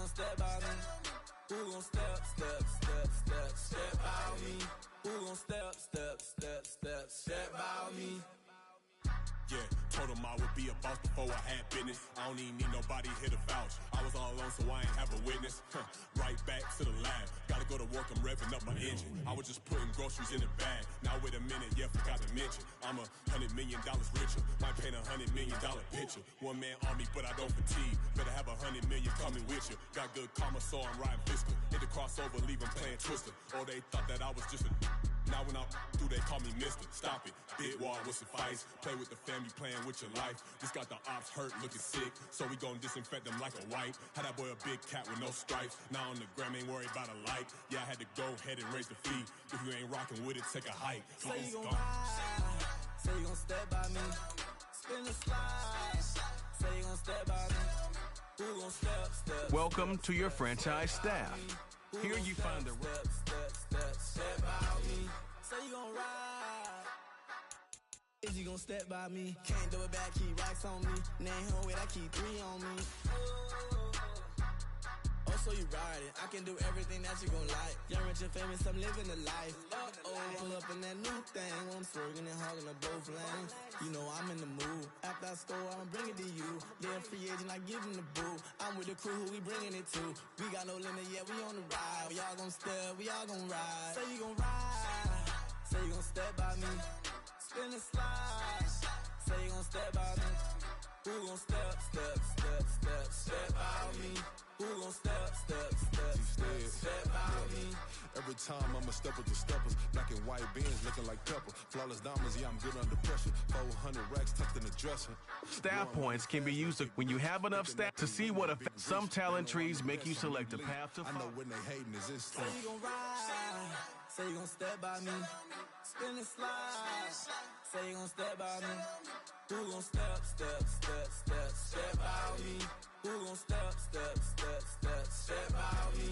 step by me? Who gon' step by me? Who gon' step by me? Yeah, told him I would be a boss before I had business. I don't even need nobody here to vouch. I was all alone, so I ain't have a witness. Right back to the lab. Gotta go to work, I'm revving up my engine. I was just putting groceries in the bag. Now wait a minute, yeah, forgot to mention. I'm $100 million richer. Might paint $100 million picture. One man army, but I don't fatigue. Better have 100 million coming with you. Got good karma, so I'm riding fiscal. Hit the crossover, leave them playing Twister. Or they thought that I was just a. Now when I'm through, they call me Mister. Stop it. Big wall with suffice. Play with the family, playing with your life. Just got the ops hurt, looking sick. So we gon' disinfect them like a wipe. Had that boy a big cat with no stripes. Now on the gram, ain't worried about a light. Yeah, I had to go ahead and raise the fee. If you ain't rocking with it, take a hike. Say you gon' ride. Say you gon' step by me. Spin the slide. Say you gon' step by me. Who gon' step? Welcome to your franchise staff. Here you find the step by me. Say you gon' ride. Is you gon' step by me? Can't do it back, keep racks on me. Name home with, I keep 3 on me. Oh, so you ride it. I can do everything that you gon' like. Young, rich, and famous, I'm living the life. Oh, pull up in that new thing. When I'm swerving and hogging up both lanes. You know I'm in the mood. After I score, I'ma bring it to you. They're a free agent, I give them the boo. I'm with the crew, who we bringing it to. We got no limit, yeah, we on the ride. We all gon' step, we all gon' ride. Say you gon' ride. Say you gon' step by me. Spin the slide. Say you gon' step by me. Who gon' step by me? Who gon' step by me? Every time I'ma step with the steppers. Black and white beans looking like pepper. Flawless diamonds, yeah, I'm good under pressure. 400 racks tucked in the dresser. Staff points can be used when you have enough staff to see what effect some talent trees make you select a path to follow. I know when they hating is this Say you gon' ride. Say you gon' step by me. Spin the slide. Say you gon' step by me. Who gon' step by me? Who gon' step by me?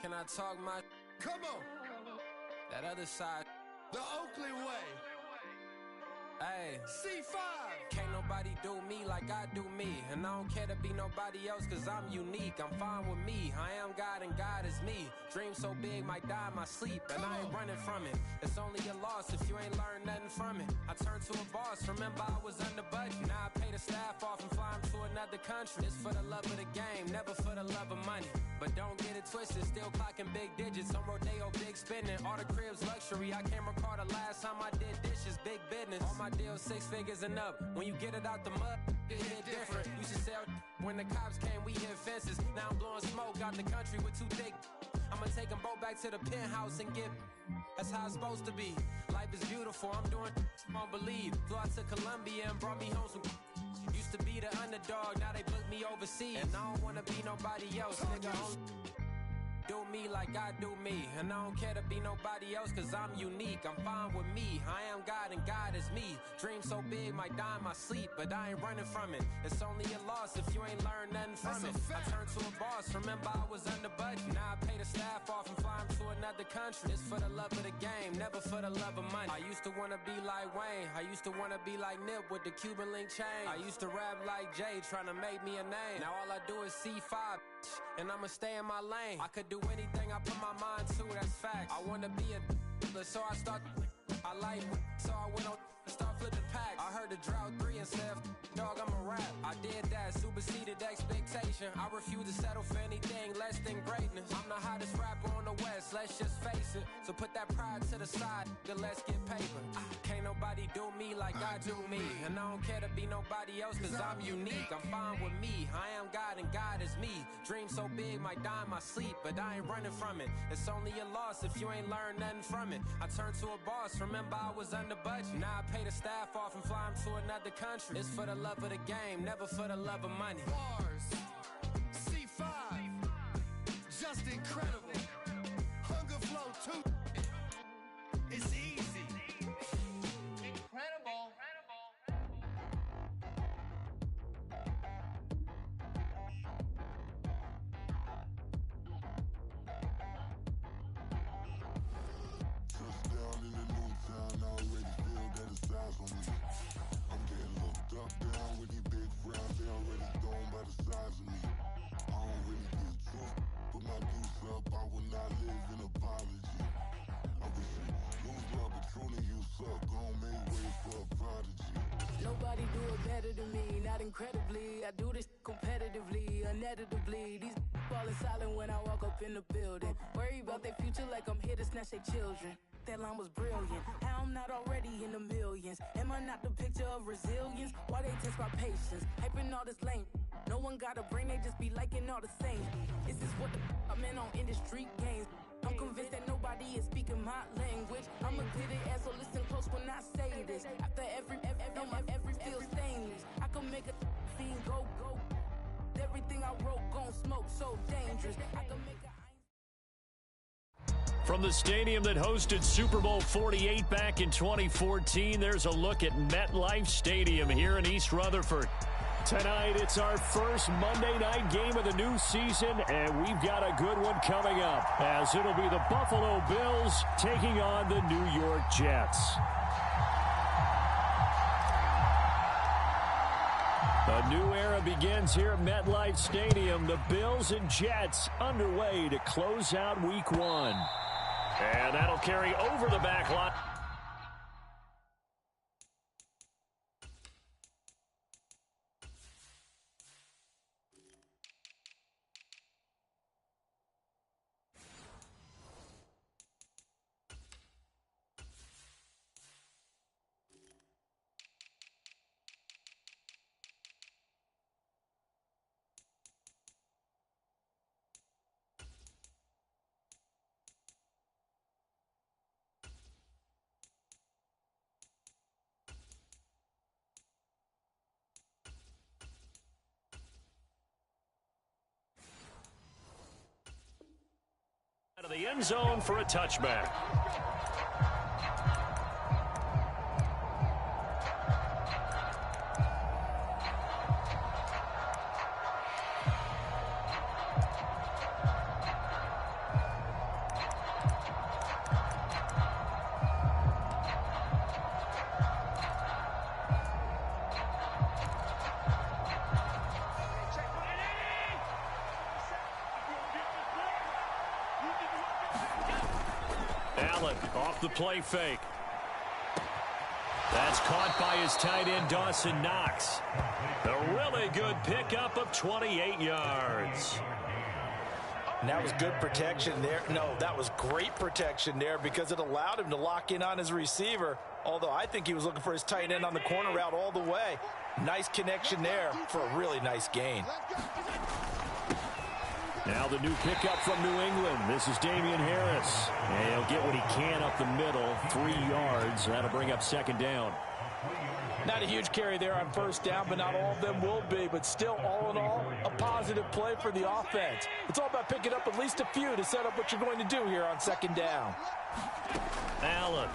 Can I talk my? Come on. That other side. The Oakley way. Hey. C5. Can't nobody do me like I do me. And I don't care to be nobody else cause I'm unique. I'm fine with me. I am God and God is me. Dream so big might die in my sleep. And I ain't running from it. It's only a loss if you ain't learned nothing from it. I turned to a boss. Remember I was under budget. Now I pay the staff off and fly them to another country. It's for the love of the game, never for the love of money. But don't get it twisted, still clocking big digits. On Rodeo, big spending. All the cribs luxury. I can't recall the last time I did dishes. Big business. All my deals 6 figures and up. When you get it out the mud, it hit different. Used to sell when the cops came, we hit fences. Now I'm blowing smoke out the country with 2 thick. I'ma take them both back to the penthouse and get. That's how it's supposed to be. Life is beautiful, I'm doing won't believe. Flew out to Colombia and brought me home some. Used to be the underdog, now they book me overseas. And I don't wanna be nobody else, nigga. Do me like I do me. And I don't care to be nobody else cause I'm unique. I'm fine with me. I am God and God is me. Dream so big might die in my sleep, but I ain't running from it. It's only a loss if you ain't learned nothing from it. I turned to a boss. Remember I was under budget. Now I pay the staff off and fly them to another country. It's for the love of the game, never for the love of money. I used to wanna be like Wayne. I used to wanna be like Nip with the Cuban link chain. I used to rap like Jay, trying to make me a name. Now all I do is C5. And I'ma stay in my lane. I could do anything I put my mind to, that's facts. I wanna be a so I start. I like so I went on start flipping packs. I heard the drought 3 and said, dog, I'm a rap. I did that, superseded expectation. I refuse to settle for anything less than greatness. I'm the hottest rapper on the West, let's just face it. So put that pride to the side, then let's get paper. Can't nobody do me like I do me. And I don't care to be nobody else cause I'm unique. I'm fine with me, I am God and God is me. Dream so big might die in my sleep, but I ain't running from it. It's only a loss if you ain't learned nothing from it. I turned to a boss, remember I was under budget. Now I pay the staff off and fly them to another country. It's for the love of the game, never for the love of money. Bars. C5. Just incredible. Hunger Flow 2. It's easy. Incredible. incredibly. I do this competitively, uneditably. These falling silent when I walk up in the building. Worry about their future like I'm here to snatch their children. That line was brilliant. How I'm not already in the millions. Am I not the picture of resilience? Why they test my patience? Hyping all this lame. No one got a brain, they just be liking all the same. Is this what the I'm in on industry games? I'm convinced that nobody is speaking my language. I'm a good ass, so listen close when I say this. After every feel stainless. I can make a scene go. Everything I wrote gon' smoke, so dangerous. I can make a From the stadium that hosted Super Bowl 48 back in 2014, there's a look at MetLife Stadium here in East Rutherford. Tonight, it's our first Monday night game of the new season, and we've got a good one coming up, as it'll be the Buffalo Bills taking on the New York Jets. A new era begins here at MetLife Stadium. The Bills and Jets underway to close out Week 1. And that'll carry over the back line. Out of the end zone for a touchback. Allen off the play fake. That's caught by his tight end, Dawson Knox. A really good pickup of 28 yards. And that was good protection there. No, that was great protection there because it allowed him to lock in on his receiver. Although I think he was looking for his tight end on the corner route all the way. Nice connection there for a really nice gain. Now the new pickup from New England. This is Damian Harris. And he'll get what he can up the middle. 3 yards. That'll bring up second down. Not a huge carry there on first down, but not all of them will be. But still, all in all, a positive play for the offense. It's all about picking up at least a few to set up what you're going to do here on second down. Allen.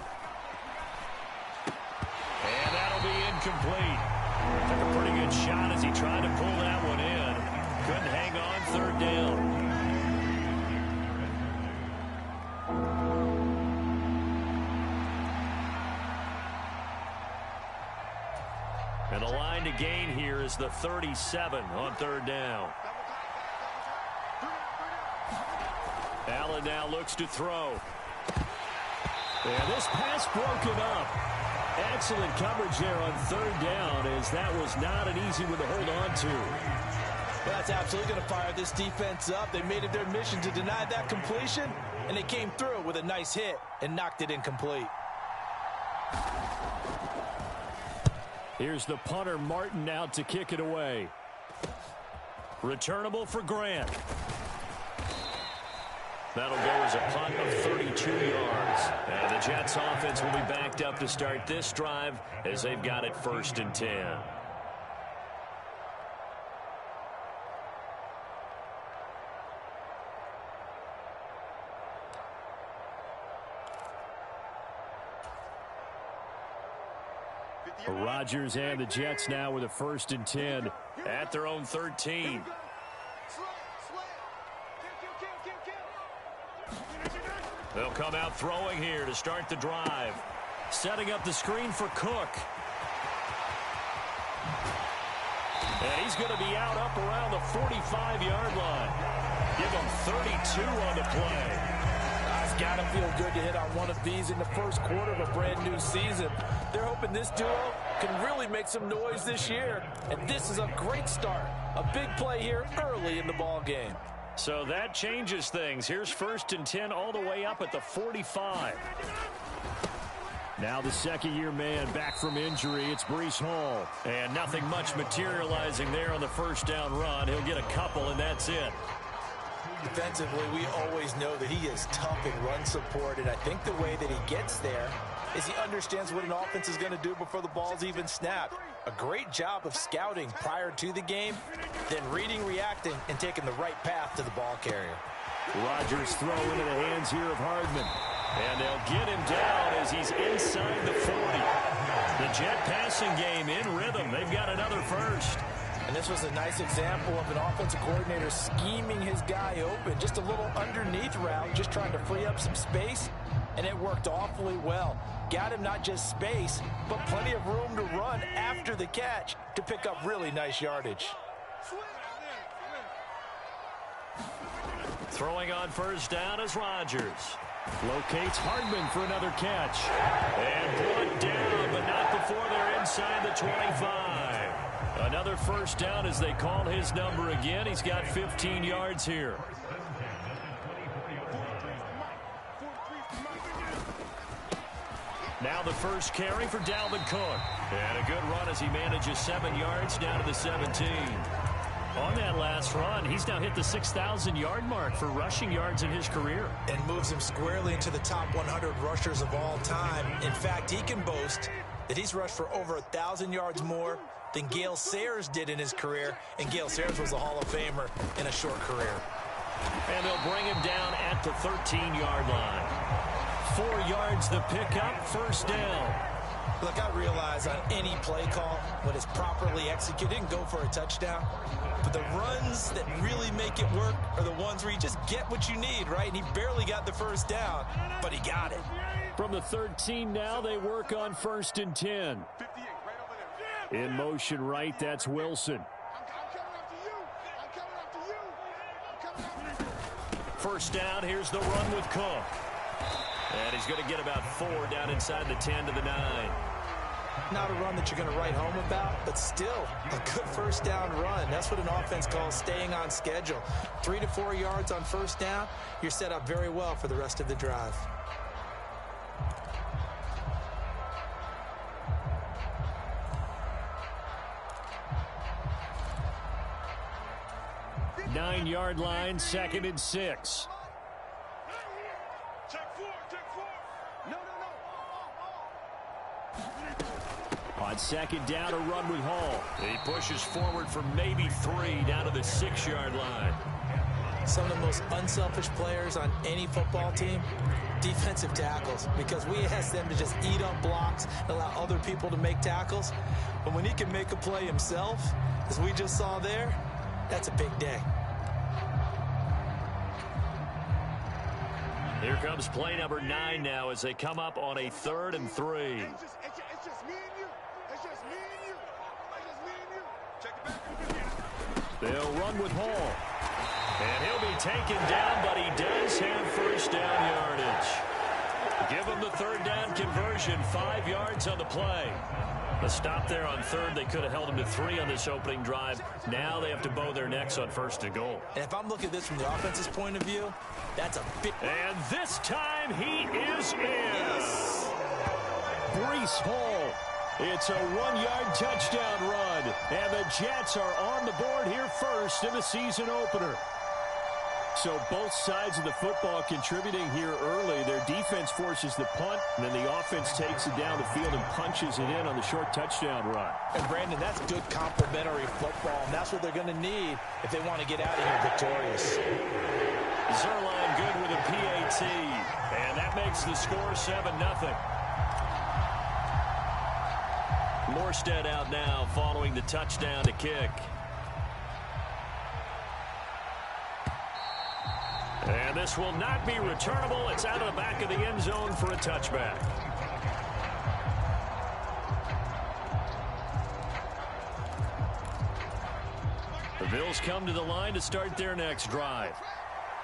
And that'll be incomplete. Took a pretty good shot as he tried to pull that one in. Couldn't hang on third down. And the line to gain here is the 37 on third down. Allen now looks to throw. And this pass broken up. Excellent coverage there on third down, as that was not an easy one to hold on to. Well, that's absolutely going to fire this defense up. They made it their mission to deny that completion, and they came through with a nice hit and knocked it incomplete. Here's the punter, Martin, out to kick it away. Returnable for Grant. That'll go as a punt of 32 yards. And the Jets offense will be backed up to start this drive as they've got it 1st and 10. Rodgers and the Jets now with a 1st and 10 at their own 13. They'll come out throwing here to start the drive. Setting up the screen for Cook. And he's going to be out up around the 45-yard line. Give him 32 on the play. It's got to feel good to hit on one of these in the first quarter of a brand new season. They're hoping this duo can really make some noise this year. And this is a great start. A big play here early in the ball game. So that changes things. Here's 1st and 10 all the way up at the 45. Now the second-year man back from injury. It's Breece Hall. And nothing much materializing there on the first down run. He'll get a couple, and that's it. Defensively, we always know that he is tough in run support, and I think the way that he gets there is he understands what an offense is going to do before the ball's even snapped. A great job of scouting prior to the game, then reading, reacting, and taking the right path to the ball carrier. Rodgers throw into the hands here of Hardman. And they'll get him down as he's inside the 40. The Jet passing game in rhythm. They've got another first. And this was a nice example of an offensive coordinator scheming his guy open. Just a little underneath route, just trying to free up some space. And it worked awfully well. Got him not just space, but plenty of room to run after the catch to pick up really nice yardage. Throwing on first down is Rodgers. Locates Hardman for another catch. And brought down, but not before they're inside the 25. Another first down as they call his number again. He's got 15 yards here. Now the first carry for Dalvin Cook. And a good run as he manages 7 yards down to the 17. On that last run, he's now hit the 6,000-yard mark for rushing yards in his career. And moves him squarely into the top 100 rushers of all time. In fact, he can boast that he's rushed for over 1,000 yards more than Gale Sayers did in his career. And Gale Sayers was a Hall of Famer in a short career. And they'll bring him down at the 13-yard line. 4 yards the pickup, first down. Look, I realize on any play call, when it's properly executed, you can go for a touchdown. But the runs that really make it work are the ones where you just get what you need, right? And he barely got the first down, but he got it. From the 13 now, they work on 1st and 10. In motion right, that's Wilson. First down, here's the run with Cook. And he's going to get about 4 down inside the 10 to the 9. Not a run that you're going to write home about, but still a good first down run. That's what an offense calls staying on schedule. 3 to 4 yards on first down, you're set up very well for the rest of the drive. Nine-yard line, 2nd and 6. On 2nd down, a run with Hall. He pushes forward for maybe 3 down to the 6-yard line. Some of the most unselfish players on any football team, defensive tackles, because we ask them to just eat up blocks and allow other people to make tackles. But when he can make a play himself, as we just saw there, that's a big day. Here comes play number 9 now as they come up on a 3rd and 3. They'll run with Hall. And he'll be taken down, but he does have first down yardage. Give him the 3rd down conversion, 5 yards on the play. The stop there on 3rd, they could have held him to 3 on this opening drive. Now they have to bow their necks on 1st and goal. And if I'm looking at this from the offense's point of view, that's a big... And this time he is in. Yes. Breece Hall. It's a 1-yard touchdown run. And the Jets are on the board here first in the season opener. So both sides of the football contributing here early. Their defense forces the punt, and then the offense takes it down the field and punches it in on the short touchdown run. And, Brandon, that's good complementary football, and that's what they're going to need if they want to get out of here victorious. Zuerlein good with a PAT, and that makes the score 7-0. Morstead out now following the touchdown to kick. And this will not be returnable. It's out of the back of the end zone for a touchback. The Bills come to the line to start their next drive.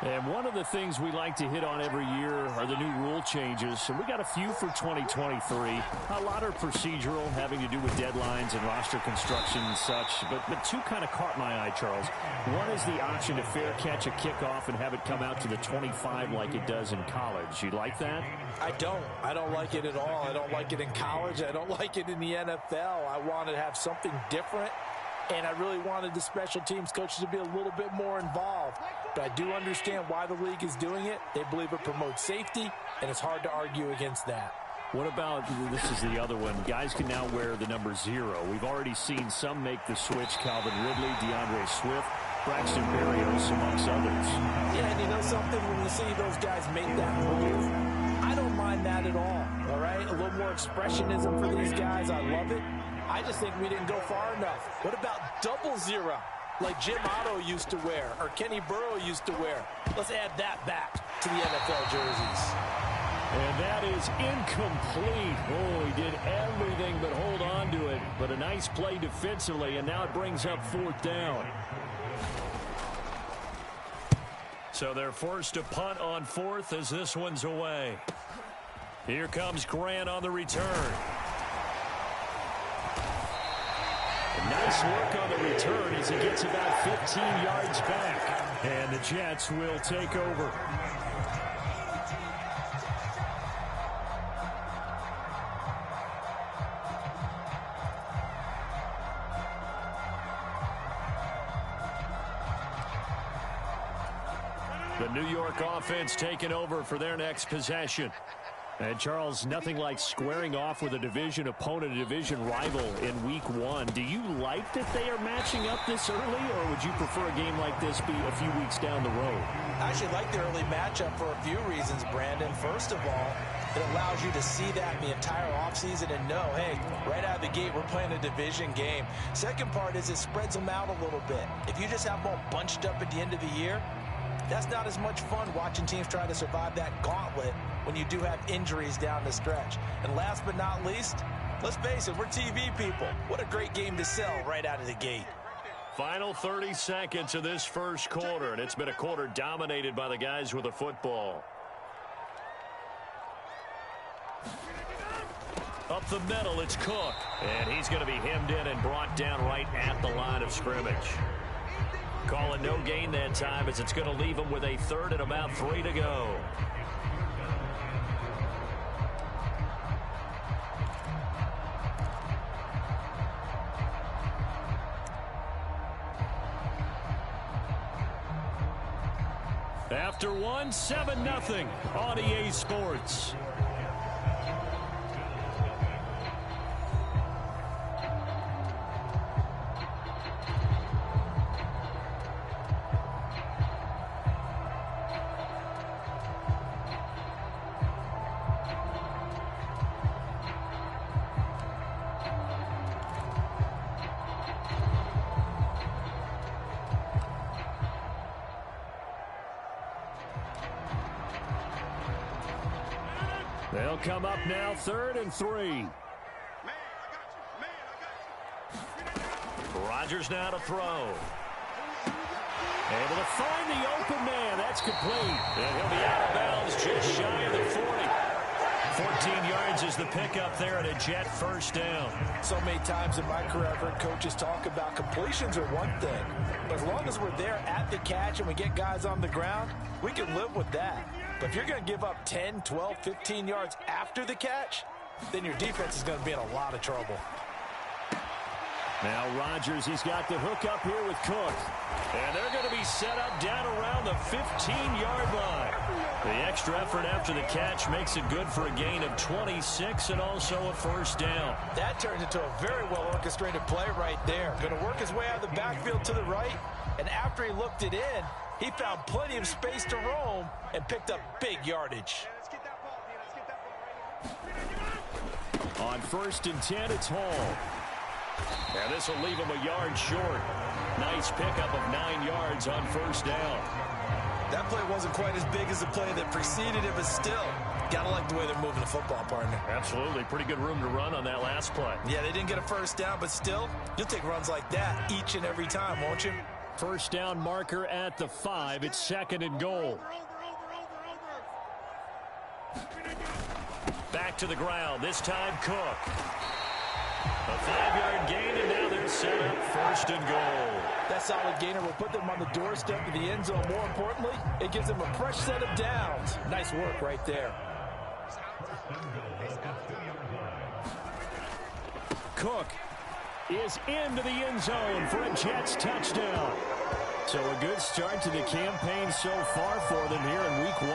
And one of the things we like to hit on every year are the new rule changes. And we got a few for 2023. A lot are procedural, having to do with deadlines and roster construction and such. But two kind of caught my eye, Charles. One is the option to fair catch a kickoff and have it come out to the 25 like it does in college. You like that? I don't. I don't like it at all. I don't like it in college. I don't like it in the NFL. I want to have something different. And I really wanted the special teams coaches to be a little bit more involved. But I do understand why the league is doing it. They believe it promotes safety, and it's hard to argue against that. What about, this is the other one, guys can now wear the number 0. We've already seen some make the switch, Calvin Ridley, DeAndre Swift, Braxton Berrios, amongst others. Yeah, and you know something? When you see those guys make that move, I don't mind that at all right? A little more expressionism for these guys. I love it. I just think we didn't go far enough. What about 00, like Jim Otto used to wear or Kenny Burrow used to wear? Let's add that back to the NFL jerseys. And that is incomplete. Oh, he did everything but hold on to it. But a nice play defensively, and now it brings up 4th down. So they're forced to punt on 4th as this one's away. Here comes Grant on the return. Nice work on the return as he gets about 15 yards back. And the Jets will take over. The New York offense taking over for their next possession. And, Charles, nothing like squaring off with a division opponent, a division rival in Week 1. Do you like that they are matching up this early, or would you prefer a game like this be a few weeks down the road? I actually like the early matchup for a few reasons, Brandon. First of all, it allows you to see that the entire offseason and know, hey, right out of the gate, we're playing a division game. Second part is it spreads them out a little bit. If you just have them all bunched up at the end of the year, that's not as much fun watching teams try to survive that gauntlet when you do have injuries down the stretch. And last but not least, let's face it, we're TV people. What a great game to sell right out of the gate. Final 30 seconds of this first quarter, and it's been a quarter dominated by the guys with the football. Up the middle, it's Cook. And he's going to be hemmed in and brought down right at the line of scrimmage. Calling no gain that time as it's going to leave him with a 3rd and about 3 to go. After 1, 7-0 on EA Sports. They'll come up now 3rd and 3. Rodgers now to throw. Able to find the open man. That's complete. And he'll be out of bounds just shy of the 40. 14 yards is the pickup there and a Jet first down. So many times in my career I've heard coaches talk about completions are one thing. But as long as we're there at the catch and we get guys on the ground, we can live with that. But if you're going to give up 10, 12, 15 yards after the catch, then your defense is going to be in a lot of trouble. Now Rodgers, he's got the hook up here with Cook. And they're going to be set up down around the 15-yard line. The extra effort after the catch makes it good for a gain of 26 and also a first down. That turns into a very well-orchestrated play right there. Going to work his way out of the backfield to the right, and after he looked it in, he found plenty of space to roam and picked up big yardage. On 1st and 10, it's Hall. And this will leave him a yard short. Nice pickup of 9 yards on first down. That play wasn't quite as big as the play that preceded it, but still, gotta like the way they're moving the football, partner. Absolutely. Pretty good room to run on that last play. Yeah, they didn't get a first down, but still, you'll take runs like that each and every time, won't you? First down marker at the 5. It's 2nd and goal. Back to the ground. This time Cook. A 5-yard gain, and now they're set up 1st and goal. That solid gainer will put them on the doorstep of the end zone. More importantly, it gives them a fresh set of downs. Nice work right there. Cook is into the end zone for a Jets touchdown. So a good start to the campaign so far for them here in week 1.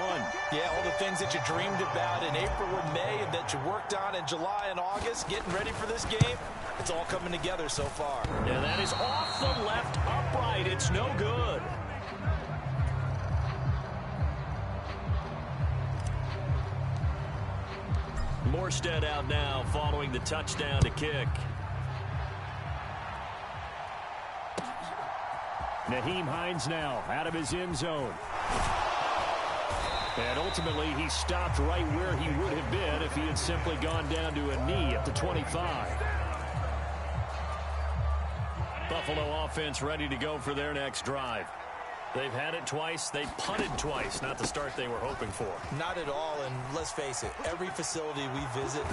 Yeah, all the things that you dreamed about in April and May and that you worked on in July and August, getting ready for this game, it's all coming together so far. And that is off the left upright. It's no good. Morstead out now following the touchdown to kick. Nyheim Hines now out of his end zone. And ultimately, he stopped right where he would have been if he had simply gone down to a knee at the 25. Buffalo offense ready to go for their next drive. They've had it twice. They punted twice. Not the start they were hoping for. Not at all, and let's face it, every facility we visit,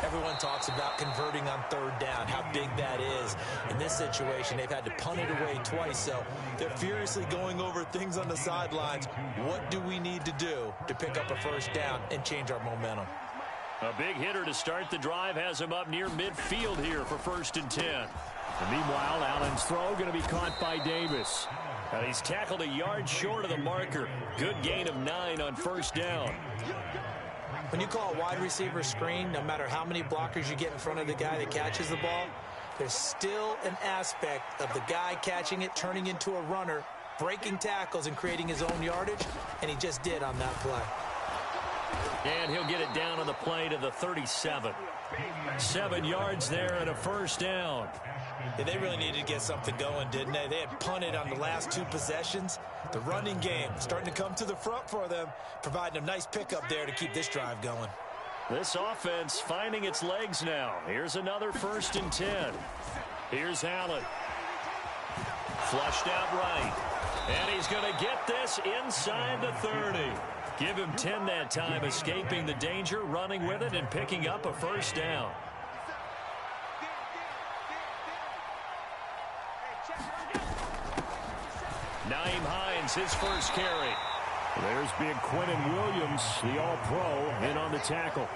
everyone talks about converting on 3rd down, how big that is. In this situation, they've had to punt it away twice, so they're furiously going over things on the sidelines. What do we need to do to pick up a 1st down and change our momentum? A big hitter to start the drive has him up near midfield here for 1st and 10. And meanwhile, Allen's throw going to be caught by Davis. And he's tackled a yard short of the marker. Good gain of 9 on 1st down. When you call a wide receiver screen, no matter how many blockers you get in front of the guy that catches the ball, there's still an aspect of the guy catching it, turning into a runner, breaking tackles and creating his own yardage, and he just did on that play. And he'll get it down on the play to the 37. 7 yards there and a 1st down. Yeah, they really needed to get something going, didn't they? They had punted on the last 2 possessions. The running game starting to come to the front for them, providing a nice pickup there to keep this drive going. This offense finding its legs now. Here's another 1st and 10. Here's Allen. Flushed out right. And he's going to get this inside the 30. Give him 10 that time, escaping the danger, running with it, and picking up a 1st down. Nyheim Hines, his first carry. There's big Quinnen Williams, the All-Pro, in on the tackle.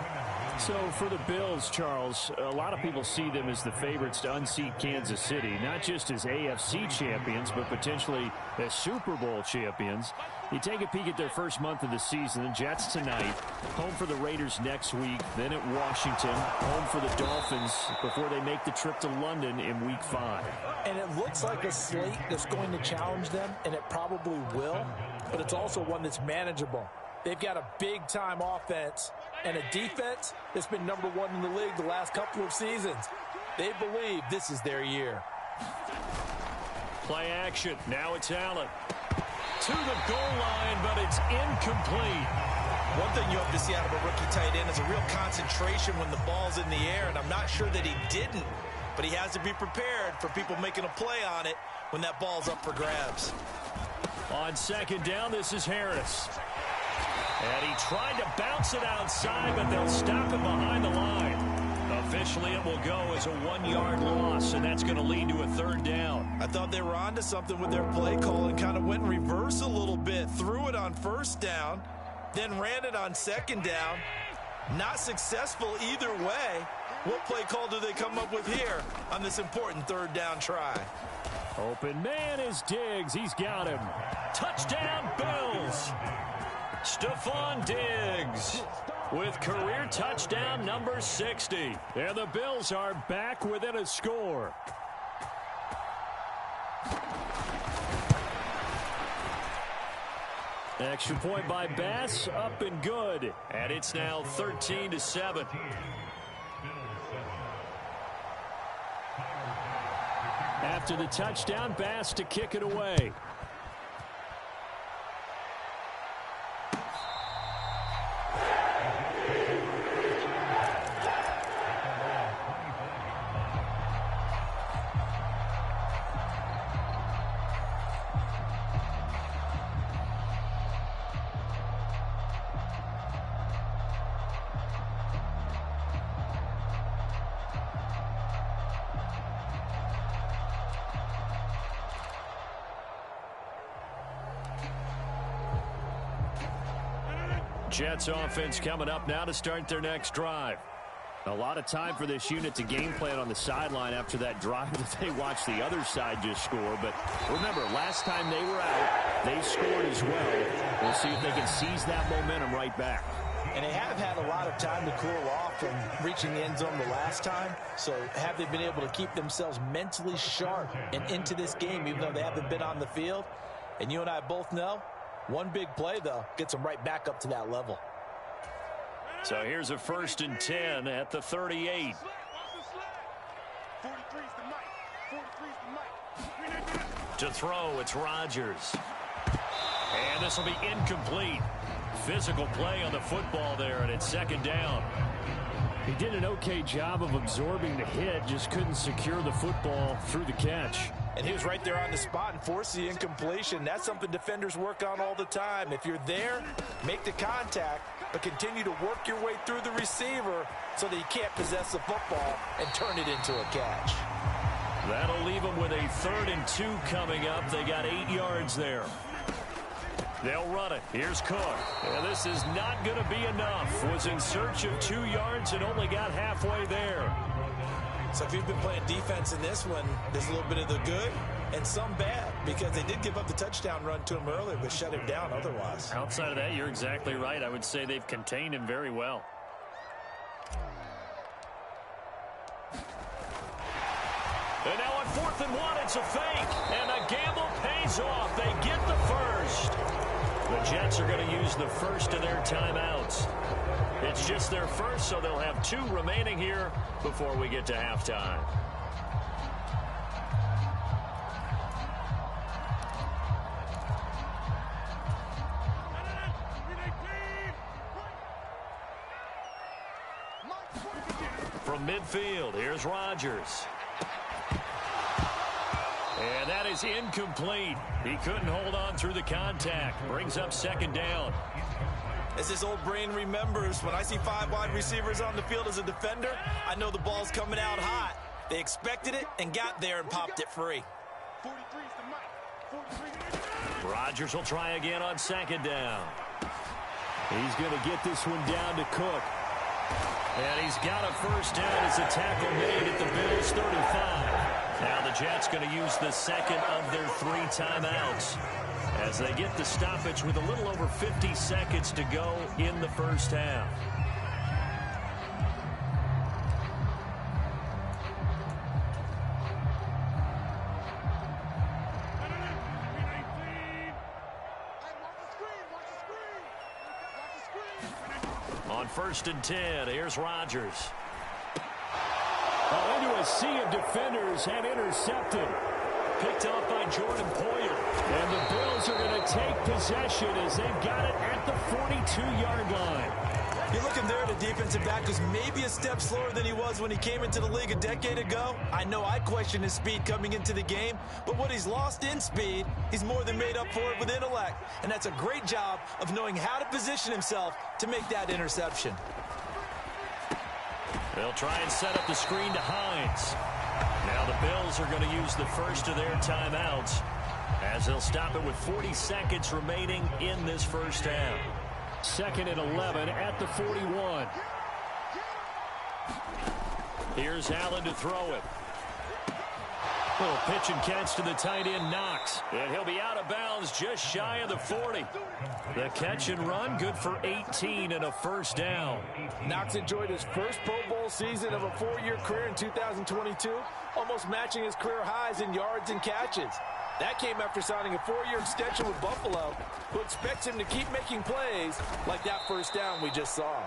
So for the Bills, Charles, a lot of people see them as the favorites to unseat Kansas City, not just as AFC champions, but potentially as Super Bowl champions. You take a peek at their first month of the season. The Jets tonight, home for the Raiders next week, then at Washington, home for the Dolphins before they make the trip to London in Week 5. And it looks like a slate that's going to challenge them, and it probably will, but it's also one that's manageable. They've got a big-time offense and a defense that's been number 1 in the league the last couple of seasons. They believe this is their year. Play action. Now it's Allen. To the goal line, but it's incomplete. One thing you hope to see out of a rookie tight end is a real concentration when the ball's in the air, and I'm not sure that he didn't, but he has to be prepared for people making a play on it when that ball's up for grabs. On 2nd down, this is Harris. And he tried to bounce it outside, but they'll stop him behind the line. Officially, it will go as a 1-yard loss, and that's going to lead to a 3rd down. I thought they were onto something with their play call and kind of went in reverse a little bit. Threw it on 1st down, then ran it on 2nd down. Not successful either way. What play call do they come up with here on this important 3rd down try? Open man is Diggs. He's got him. Touchdown, Bills. Stephon Diggs with career touchdown number 60. And the Bills are back within a score. Extra point by Bass, up and good. And it's now 13-7. After the touchdown, Bass to kick it away. Jets offense coming up now to start their next drive. A lot of time for this unit to game plan on the sideline after that drive that they watched the other side just score. But remember, last time they were out, they scored as well. We'll see if they can seize that momentum right back. And they have had a lot of time to cool off from reaching the end zone the last time. So have they been able to keep themselves mentally sharp and into this game, even though they haven't been on the field? And you and I both know, one big play, though, gets them right back up to that level. So here's a 1st and 10 at the 38. To throw, it's Rodgers. And this will be incomplete. Physical play on the football there, and it's 2nd down. He did an okay job of absorbing the hit, just couldn't secure the football through the catch. And he was right there on the spot and forced the incompletion. That's something defenders work on all the time. If you're there, make the contact, but continue to work your way through the receiver so that you can't possess the football and turn it into a catch. That'll leave them with a 3rd and 2 coming up. They got 8 yards there. They'll run it. Here's Cook. And this is not going to be enough. Was in search of 2 yards and only got halfway there. So if you've been playing defense in this one, there's a little bit of the good and some bad, because they did give up the touchdown run to him earlier, but shut him down otherwise. Outside of that, you're exactly right. I would say they've contained him very well. And now on 4th and 1, it's a fake. And the gamble pays off. They get the first. The Jets are going to use the first of their timeouts. It's just their first, so they'll have 2 remaining here before we get to halftime. From midfield, here's Rodgers. And that is incomplete. He couldn't hold on through the contact. Brings up 2nd down. As this old brain remembers, when I see 5 wide receivers on the field as a defender, I know the ball's coming out hot. They expected it and got there and popped it free. Rodgers will try again on 2nd down. He's going to get this one down to Cook. And he's got a 1st down as a tackle made at the Bills' 35. Now the Jets going to use the 2nd of their 3 timeouts as they get the stoppage with a little over 50 seconds to go in the first half. On 1st and 10, here's Rodgers. Into a sea of defenders and intercepted. Picked off by Jordan Poyer. And the Bills are going to take possession as they've got it at the 42-yard line. You're looking there at a defensive back who's maybe a step slower than he was when he came into the league a decade ago. I know I questioned his speed coming into the game, but what he's lost in speed, he's more than made up for it with intellect. And that's a great job of knowing how to position himself to make that interception. They'll try and set up the screen to Hines. Now the Bills are going to use the first of their timeouts as they'll stop it with 40 seconds remaining in this first half. 2nd and 11 at the 41. Here's Allen to throw it. Little pitch and catch to the tight end, Knox. And he'll be out of bounds just shy of the 40. The catch and run, good for 18 and a 1st down. Knox enjoyed his first Pro Bowl season of a 4-year career in 2022, almost matching his career highs in yards and catches. That came after signing a 4-year extension with Buffalo, who expects him to keep making plays like that 1st down we just saw.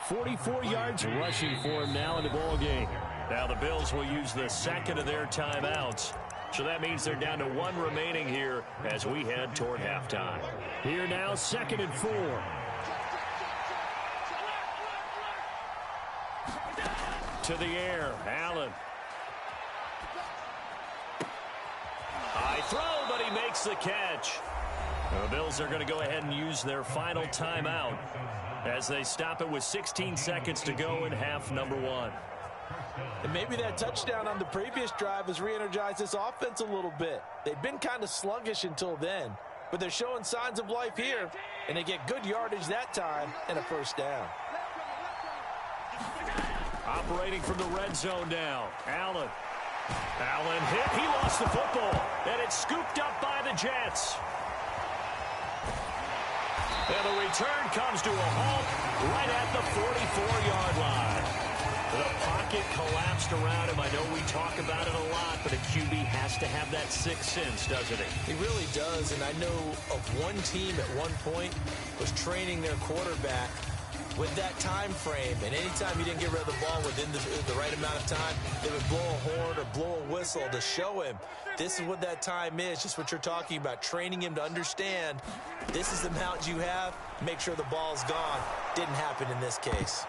44 yards rushing for him now in the ball game. Now the Bills will use the 2nd of their timeouts. So that means they're down to 1 remaining here as we head toward halftime. Here now, 2nd and 4. To the air, Allen. High throw, but he makes the catch. The Bills are going to go ahead and use their final timeout as they stop it with 16 seconds to go in half number 1. And maybe that touchdown on the previous drive has re-energized this offense a little bit. They've been kind of sluggish until then. but they're showing signs of life here, and they get good yardage that time and a first down. Operating from the red zone now. Allen hit. He lost the football, and it's scooped up by the Jets. And the return comes to a halt right at the 44-yard line. The pocket collapsed around him. I know we talk about it a lot, but a QB has to have that sixth sense, doesn't he? He really does, and I know of one team at one point was training their quarterback with that time frame, and anytime you didn't get rid of the ball within the right amount of time, they would blow a horn or blow a whistle to show him this is what that time is, just what you're talking about, training him to understand this is the amount you have, make sure the ball's gone. Didn't happen in this case.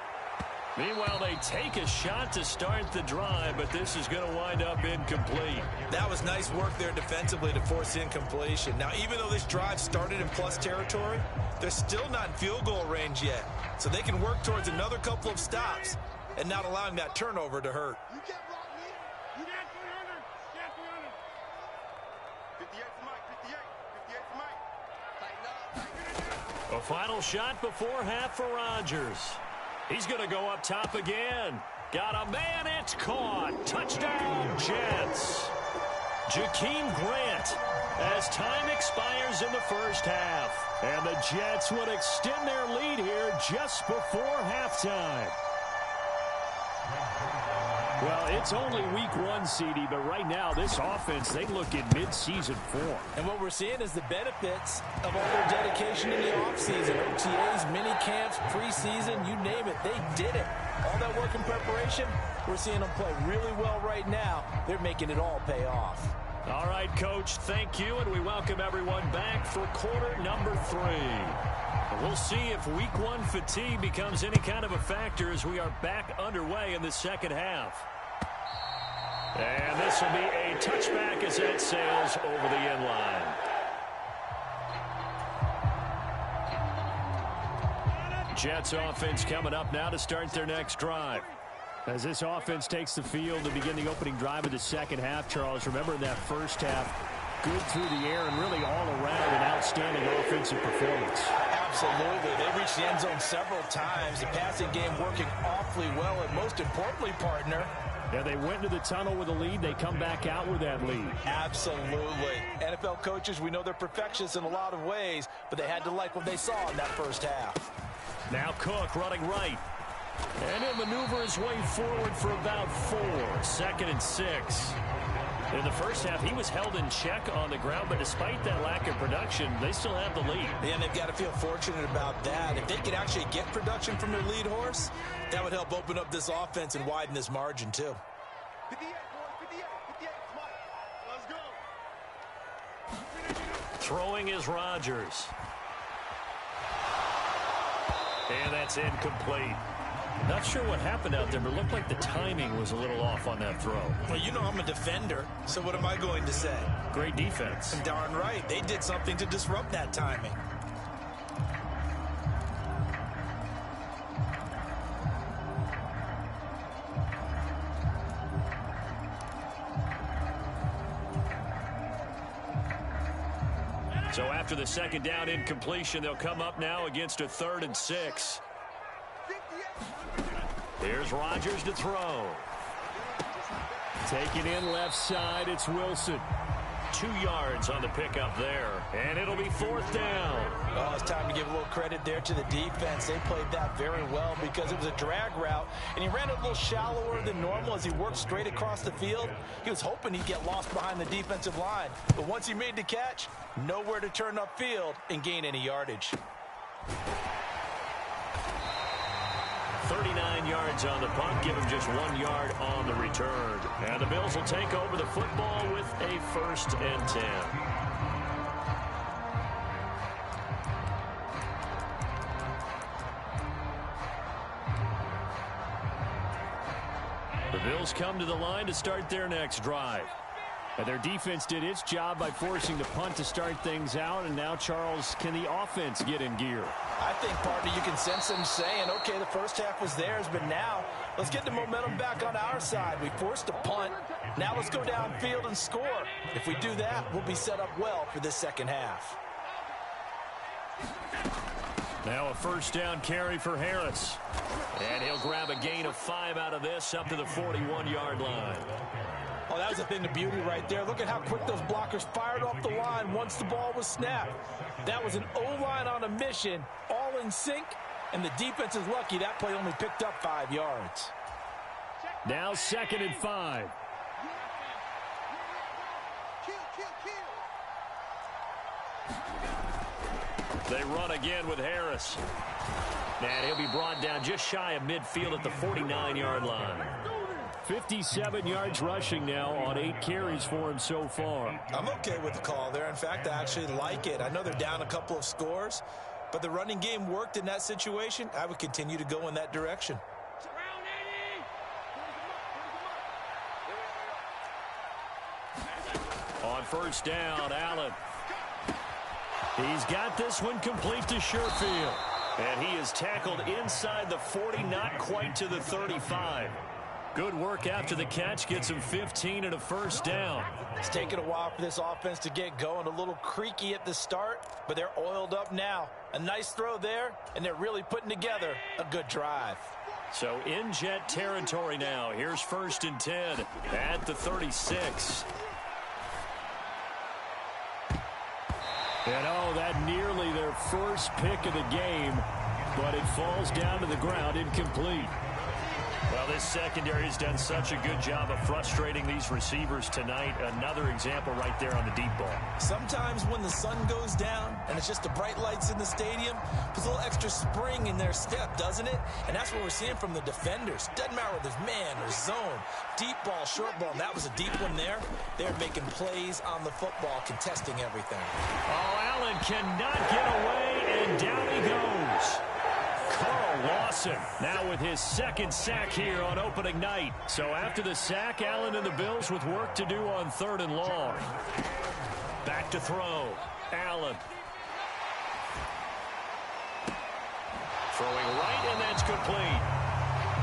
Meanwhile, they take a shot to start the drive, but this is going to wind up incomplete. That was nice work there defensively to force incompletion. Now, even though this drive started in plus territory, they're still not in field goal range yet. So they can work towards another couple of stops and not allowing that turnover to hurt. You can't block me. You got 300. You got 300. 58 to Mike. 58 to Mike. Tighten up. A final shot before half for Rodgers. He's going to go up top again. Got a man, it's caught. Touchdown, Jets. Jakeem Grant as time expires in the first half. And the Jets would extend their lead here just before halftime. Well, it's only week one, CD, but right now this offense, they look in mid-season form. And what we're seeing is the benefits of all their dedication in the offseason. OTAs, mini camps, preseason, you name it, they did it. All that work in preparation, we're seeing them play really well right now. They're making it all pay off. All right, Coach, thank you, and we welcome everyone back for quarter number 3. We'll see if week one fatigue becomes any kind of a factor as we are back underway in the second half. And this will be a touchback as that sails over the end line. Jets offense coming up now to start their next drive. As this offense takes the field to begin the opening drive of the second half, Charles, remember in that first half, good through the air and really all around an outstanding offensive performance. Absolutely. They reached the end zone several times. The passing game working awfully well, and most importantly, partner, yeah, they went to the tunnel with a lead. They come back out with that lead. Absolutely. NFL coaches, we know they're perfectionists in a lot of ways, but they had to like what they saw in that first half. Now Cook running right. And he'll maneuver his way forward for about 4. 2nd and 6. In the first half, he was held in check on the ground, but despite that lack of production, they still have the lead. Yeah, and they've got to feel fortunate about that. If they could actually get production from their lead horse, that would help open up this offense and widen this margin, too. 58, boys. 58. Let's go. Throwing is Rodgers. And that's incomplete. Not sure what happened out there, but it looked like the timing was a little off on that throw. Well, you know I'm a defender, so what am I going to say? Great defense. Darn right. They did something to disrupt that timing. So after the second down incompletion, they'll come up now against a 3rd and 6. Here's Rodgers to throw. Taking in left side, it's Wilson. 2 yards on the pickup there, and it'll be 4th down. Oh, it's time to give a little credit there to the defense. They played that very well because it was a drag route, and he ran a little shallower than normal as he worked straight across the field. He was hoping he'd get lost behind the defensive line, but once he made the catch, nowhere to turn upfield and gain any yardage. 39 yards on the punt, give him just 1 yard on the return. And the Bills will take over the football with a 1st and 10. The Bills come to the line to start their next drive. And their defense did its job by forcing the punt to start things out. And now, Charles, can the offense get in gear? I think, partner, you can sense them saying, okay, the first half was theirs, but now let's get the momentum back on our side. We forced a punt. Now let's go downfield and score. If we do that, we'll be set up well for this second half. Now a first down carry for Harris. And he'll grab a gain of 5 out of this up to the 41-yard line. Oh, that was a thing of beauty right there. Look at how quick those blockers fired off the line once the ball was snapped. That was an O-line on a mission, all in sync, and the defense is lucky that play only picked up 5 yards. Now 2nd and 5. They run again with Harris. And he'll be brought down just shy of midfield at the 49-yard line. 57 yards rushing now on 8 carries for him so far. I'm okay with the call there. In fact, I actually like it. I know they're down a couple of scores, but the running game worked in that situation. I would continue to go in that direction. On first down, Allen. He's got this one complete to Sherfield. And he is tackled inside the 40, not quite to the 35. Good work after the catch. Gets him 15 and a first down. It's taken a while for this offense to get going. A little creaky at the start, but they're oiled up now. A nice throw there, and they're really putting together a good drive. So in Jet territory now. Here's 1st and 10 at the 36. And oh, that nearly their first pick of the game, but it falls down to the ground incomplete. Well, this secondary has done such a good job of frustrating these receivers tonight. Another example right there on the deep ball. Sometimes when the sun goes down and it's just the bright lights in the stadium, puts a little extra spring in their step, doesn't it? And that's what we're seeing from the defenders. Doesn't matter whether it's man or zone, deep ball, short ball. And that was a deep one there. They're making plays on the football, contesting everything. Oh, Allen cannot get away, and down he goes. Carl Lawson now with his 2nd sack here on opening night. So after the sack, Allen and the Bills with work to do on 3rd and long. Back to throw. Allen. Throwing right, and that's complete.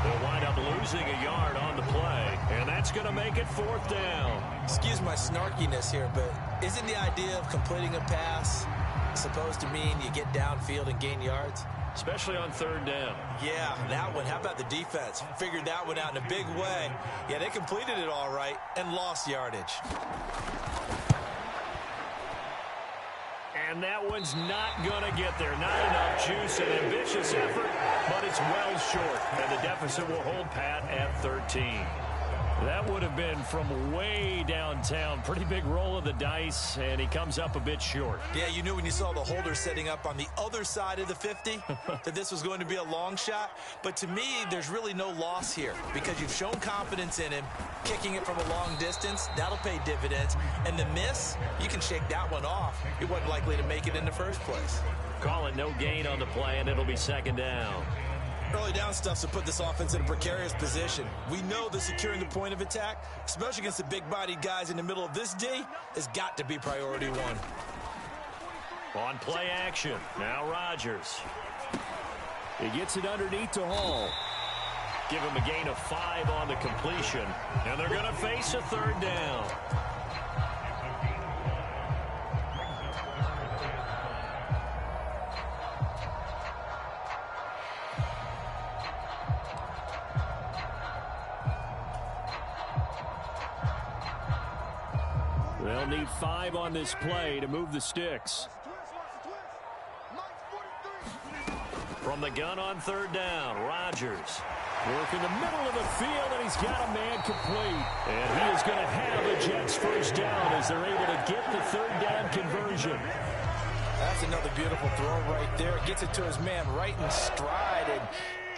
They'll wind up losing a yard on the play, and that's going to make it 4th down. Excuse my snarkiness here, but isn't the idea of completing a pass supposed to mean you get downfield and gain yards? Especially on 3rd down. Yeah, that one. How about the defense? Figured that one out in a big way. Yeah, they completed it all right and lost yardage. And that one's not going to get there. Not enough juice. An ambitious effort, but it's well short. And the deficit will hold pat at 13. That would have been from way downtown. Pretty big roll of the dice, and he comes up a bit short. Yeah, you knew when you saw the holder setting up on the other side of the 50 that this was going to be a long shot. But to me, there's really no loss here because you've shown confidence in him. Kicking it from a long distance, that'll pay dividends. And the miss, you can shake that one off. He wasn't likely to make it in the first place. Call it no gain on the play, and it'll be 2nd down. Early down stuff to put this offense in a precarious position. We know that securing the point of attack, especially against the big-bodied guys in the middle of this D, has got to be priority one. On play action, now Rodgers. He gets it underneath to Hall. Give him a gain of 5 on the completion, and they're going to face a 3rd down. They'll need 5 on this play to move the sticks. From the gun on 3rd down, Rodgers. Work in the middle of the field, and he's got a man complete. And he is going to have the Jets' first down as they're able to get the 3rd down conversion. That's another beautiful throw right there. Gets it to his man right in stride. And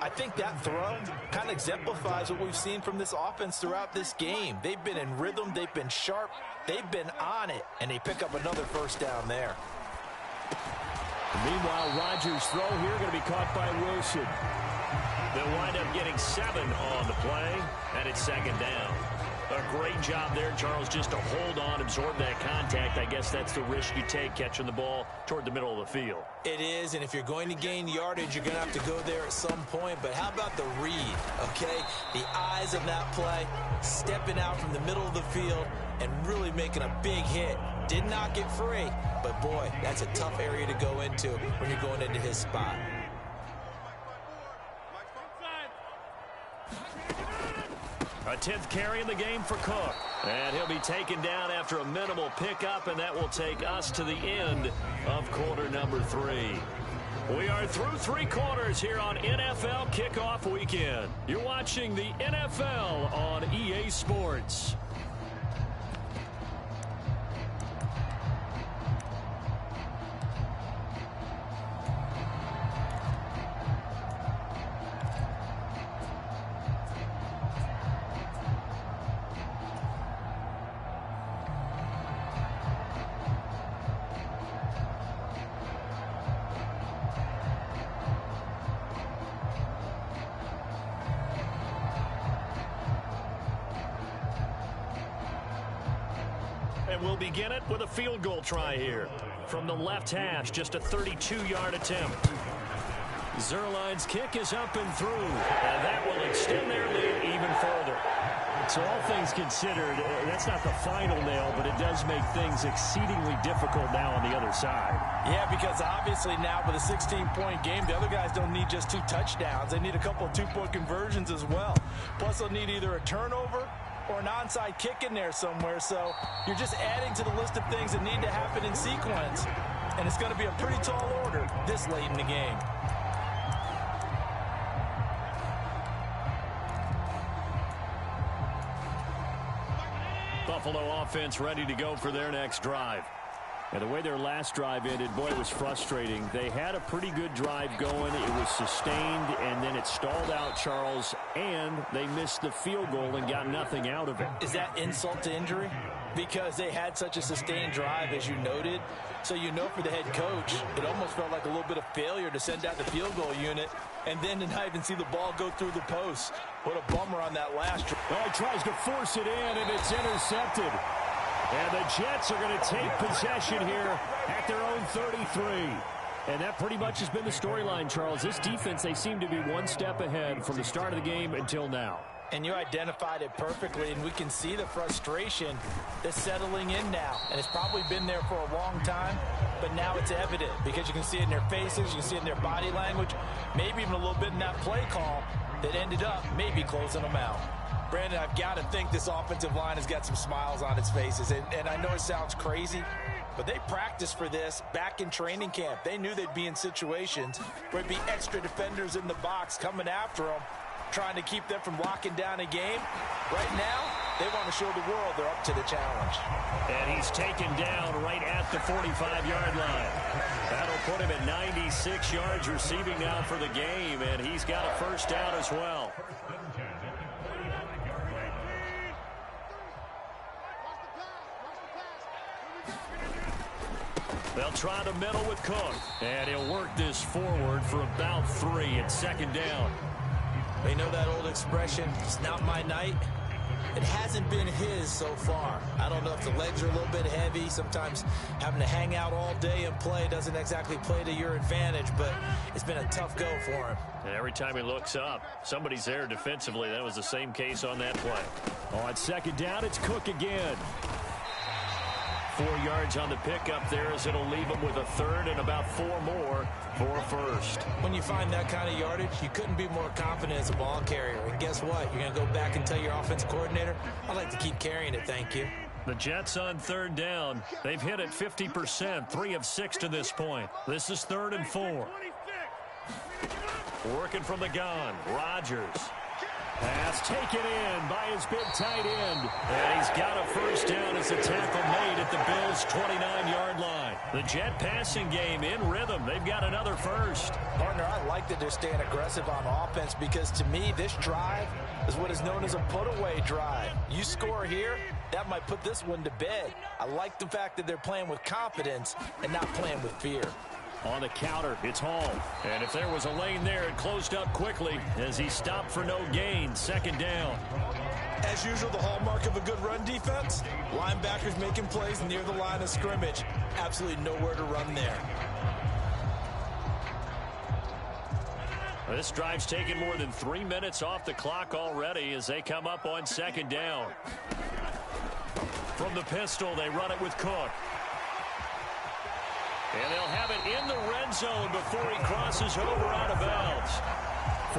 I think that throw kind of exemplifies what we've seen from this offense throughout this game. They've been in rhythm. They've been sharp. They've been on it. And they pick up another first down there. Meanwhile, Rodgers' throw here going to be caught by Wilson. They'll wind up getting 7 on the play, and it's 2nd down. A great job there, Charles, just to hold on, absorb that contact. I guess that's the risk you take catching the ball toward the middle of the field. It is, and if you're going to gain yardage, you're going to have to go there at some point. But how about the read, okay? The eyes of that play, stepping out from the middle of the field, and really making a big hit. Did not get free, but boy, that's a tough area to go into when you're going into his spot. A 10th carry in the game for Cook. And he'll be taken down after a minimal pickup, and that will take us to the end of quarter number 3. We are through 3 quarters here on NFL Kickoff Weekend. You're watching the NFL on EA Sports. And we'll begin it with a field goal try here. From the left hash, just a 32-yard attempt. Zuerlein's kick is up and through, and that will extend their lead even further. So all things considered, that's not the final nail, but it does make things exceedingly difficult now on the other side. Yeah, because obviously now with a 16-point game, the other guys don't need just 2 touchdowns. They need a couple of 2-point conversions as well. Plus, they'll need either a turnover or an onside kick in there somewhere. So you're just adding to the list of things that need to happen in sequence. And it's going to be a pretty tall order this late in the game. Buffalo offense ready to go for their next drive. And the way their last drive ended, boy, it was frustrating. They had a pretty good drive going. It was sustained, and then it stalled out, Charles, and they missed the field goal and got nothing out of it. Is that insult to injury? Because they had such a sustained drive, as you noted. So you know for the head coach, it almost felt like a little bit of failure to send out the field goal unit and then to not even see the ball go through the post. What a bummer on that last drive. Well, he tries to force it in, and it's intercepted. And the Jets are going to take possession here at their own 33. And that pretty much has been the storyline, Charles. This defense, they seem to be one step ahead from the start of the game until now. And you identified it perfectly, and we can see the frustration that's settling in now. And it's probably been there for a long time, but now it's evident because you can see it in their faces, you can see it in their body language, maybe even a little bit in that play call that ended up maybe closing them out. Brandon, I've got to think this offensive line has got some smiles on its faces. And I know it sounds crazy, but they practiced for this back in training camp. They knew they'd be in situations where there'd be extra defenders in the box coming after them, trying to keep them from locking down a game. Right now, they want to show the world they're up to the challenge. And he's taken down right at the 45-yard line. That'll put him at 96 yards receiving now for the game, and he's got a first down as well. They'll try the middle with Cook, and he'll work this forward for about 3 at second down. You know that old expression, it's not my night? It hasn't been his so far. I don't know if the legs are a little bit heavy. Sometimes having to hang out all day and play doesn't exactly play to your advantage, but it's been a tough go for him. And every time he looks up, somebody's there defensively. That was the same case on that play. On second down, it's Cook again. 4 yards on the pickup there as it'll leave him with a third and about 4 more for a first. When you find that kind of yardage, you couldn't be more confident as a ball carrier. And guess what? You're going to go back and tell your offensive coordinator, I'd like to keep carrying it, thank you. The Jets on third down. They've hit it 50%, 3 of 6 to this point. This is 3rd and 4. Working from the gun, Rodgers. Pass taken in by his big tight end. And he's got a first down as the tackle made at the Bills' 29-yard line. The Jet passing game in rhythm. They've got another first. Partner, I like that they're staying aggressive on offense because to me, this drive is what is known as a put-away drive. You score here, that might put this one to bed. I like the fact that they're playing with confidence and not playing with fear. On the counter, it's Hall. And if there was a lane there, it closed up quickly as he stopped for no gain. Second down. As usual, the hallmark of a good run defense, linebackers making plays near the line of scrimmage. Absolutely nowhere to run there. This drive's taken more than 3 minutes off the clock already as they come up on second down. From the pistol, they run it with Cook. And they'll have it in the red zone before he crosses over out of bounds.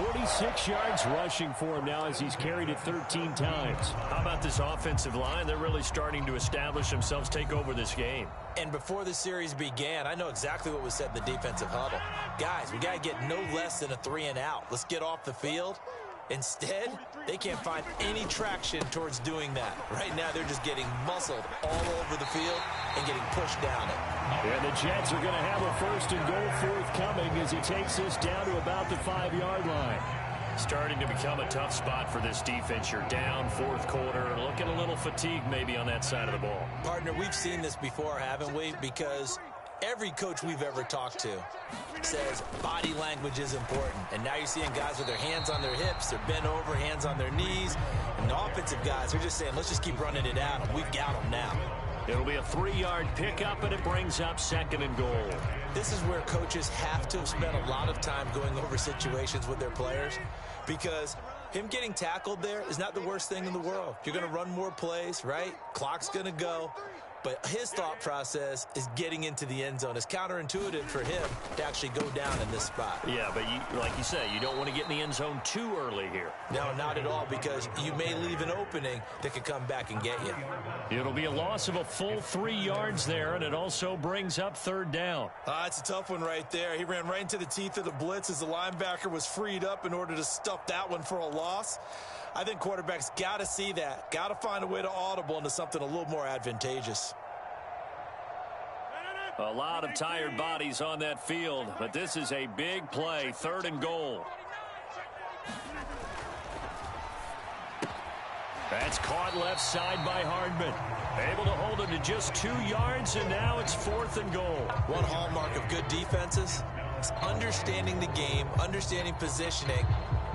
46 yards rushing for him now as he's carried it 13 times. How about this offensive line? They're really starting to establish themselves, take over this game. And before the series began, I know exactly what was said in the defensive huddle. Guys, we got to get no less than a 3-and-out. Let's get off the field. Instead, they can't find any traction towards doing that. Right now, they're just getting muscled all over the field and getting pushed down it. And the Jets are going to have a first and goal forthcoming as he takes this down to about the 5-yard line. Starting to become a tough spot for this defense. You're down fourth quarter, looking a little fatigued maybe on that side of the ball. Partner, we've seen this before, haven't we? Because every coach we've ever talked to says body language is important. And now you're seeing guys with their hands on their hips, they're bent over, hands on their knees. And the offensive guys are just saying, let's just keep running it out. And we've got them now. It'll be a 3-yard pickup, and it brings up second and goal. This is where coaches have to have spent a lot of time going over situations with their players, because him getting tackled there is not the worst thing in the world. You're going to run more plays, right? Clock's going to go. But his thought process is getting into the end zone. It's counterintuitive for him to actually go down in this spot. Yeah, but like you say, you don't want to get in the end zone too early here. No, not at all, because you may leave an opening that could come back and get you. It'll be a loss of a full 3 yards there, and it also brings up third down. It's a tough one right there. He ran right into the teeth of the blitz as the linebacker was freed up in order to stuff that one for a loss. I think quarterbacks got to see that, got to find a way to audible into something a little more advantageous. A lot of tired bodies on that field, but this is a big play, third and goal. That's caught left side by Hardman. Able to hold it to just 2 yards, and now it's fourth and goal. One hallmark of good defenses is understanding the game, understanding positioning,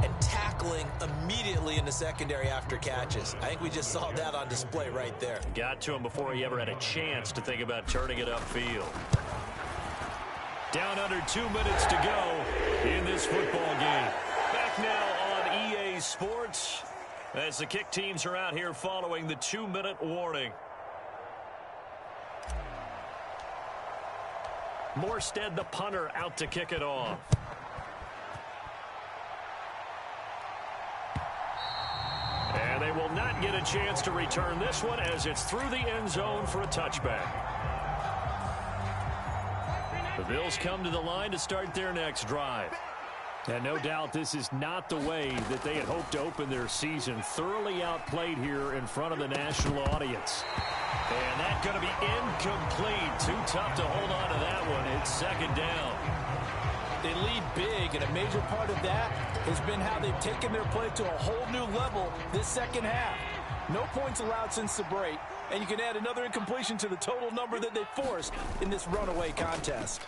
and tackling immediately in the secondary after catches. I think we just saw that on display right there. Got to him before he ever had a chance to think about turning it upfield. Down under 2 minutes to go in this football game. Back now on EA Sports as the kick teams are out here following the 2-minute warning. Morstead, the punter, out to kick it off. And they will not get a chance to return this one as it's through the end zone for a touchback. The Bills come to the line to start their next drive. And no doubt this is not the way that they had hoped to open their season. Thoroughly outplayed here in front of the national audience. And that's going to be incomplete. Too tough to hold on to that one. It's second down. They lead big, and a major part of that has been how they've taken their play to a whole new level this second half. No points allowed since the break, and you can add another incompletion to the total number that they forced in this runaway contest.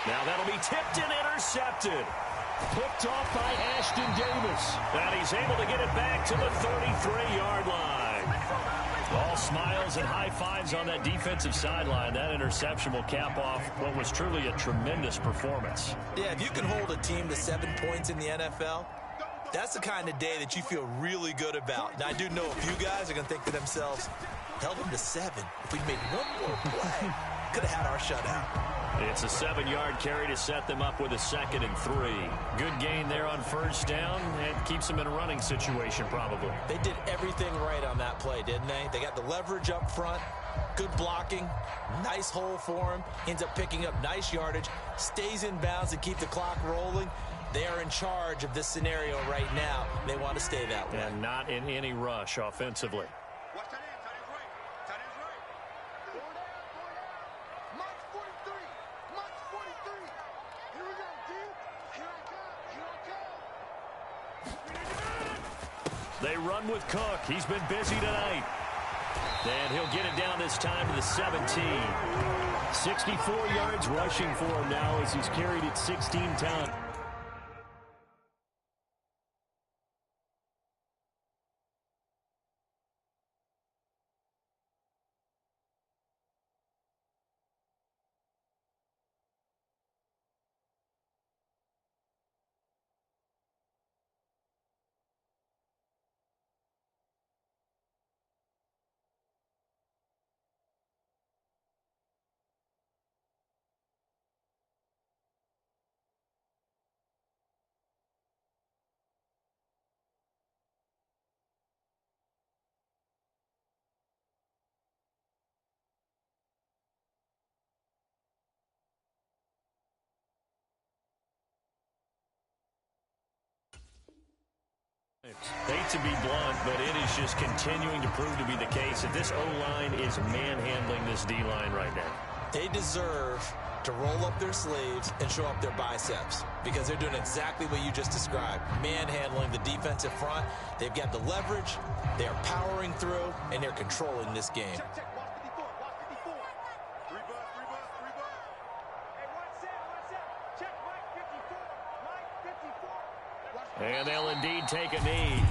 Now that'll be tipped and intercepted. Picked off by Ashton Davis. And he's able to get it back to the 33-yard line. All smiles and high fives on that defensive sideline. That interception will cap off what was truly a tremendous performance. Yeah, if you can hold a team to 7 points in the NFL, that's the kind of day that you feel really good about. Now, I do know a few guys are going to think to themselves, held them to 7. If we made one more play, could have had our shutout. It's a 7-yard carry to set them up with a 2nd and 3. Good gain there on first down. It keeps them in a running situation probably. They did everything right on that play, didn't they? They got the leverage up front, good blocking, nice hole for him, ends up picking up nice yardage, stays in bounds to keep the clock rolling. They are in charge of this scenario right now. They want to stay that way. And not in any rush offensively. They run with Cook. He's been busy tonight. And he'll get it down this time to the 17. 64 yards rushing for him now as he's carried it 16 times. Hate to be blunt, but it is just continuing to prove to be the case that this O-line is manhandling this D-line right now. They deserve to roll up their sleeves and show up their biceps because they're doing exactly what you just described, manhandling the defensive front. They've got the leverage, they are powering through, and they're controlling this game. Check, check. Watch 54. Watch 54. Three bus. Hey, one set. Check, Mike 54. Mike 54. And they'll indeed take a knee.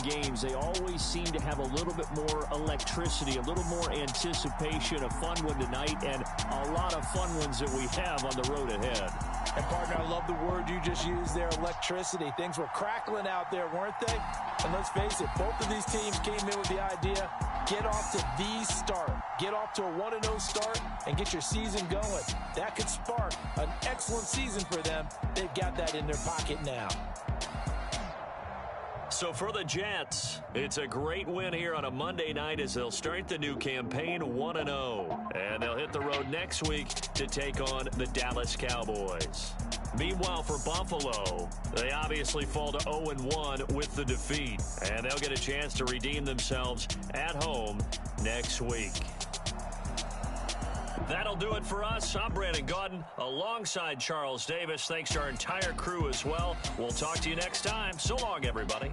Games, they always seem to have a little bit more electricity, a little more anticipation. A fun one tonight, and a lot of fun ones that we have on the road ahead. And, partner, I love the word you just used there, electricity. Things were crackling out there, weren't they? And let's face it, both of these teams came in with the idea, get off to the start. Get off to a 1-0 start and get your season going. That could spark an excellent season for them. They've got that in their pocket now. So for the Jets, it's a great win here on a Monday night as they'll start the new campaign 1-0. And they'll hit the road next week to take on the Dallas Cowboys. Meanwhile, for Buffalo, they obviously fall to 0-1 with the defeat. And they'll get a chance to redeem themselves at home next week. That'll do it for us. I'm Brandon Gaudin alongside Charles Davis. Thanks to our entire crew as well. We'll talk to you next time. So long, everybody.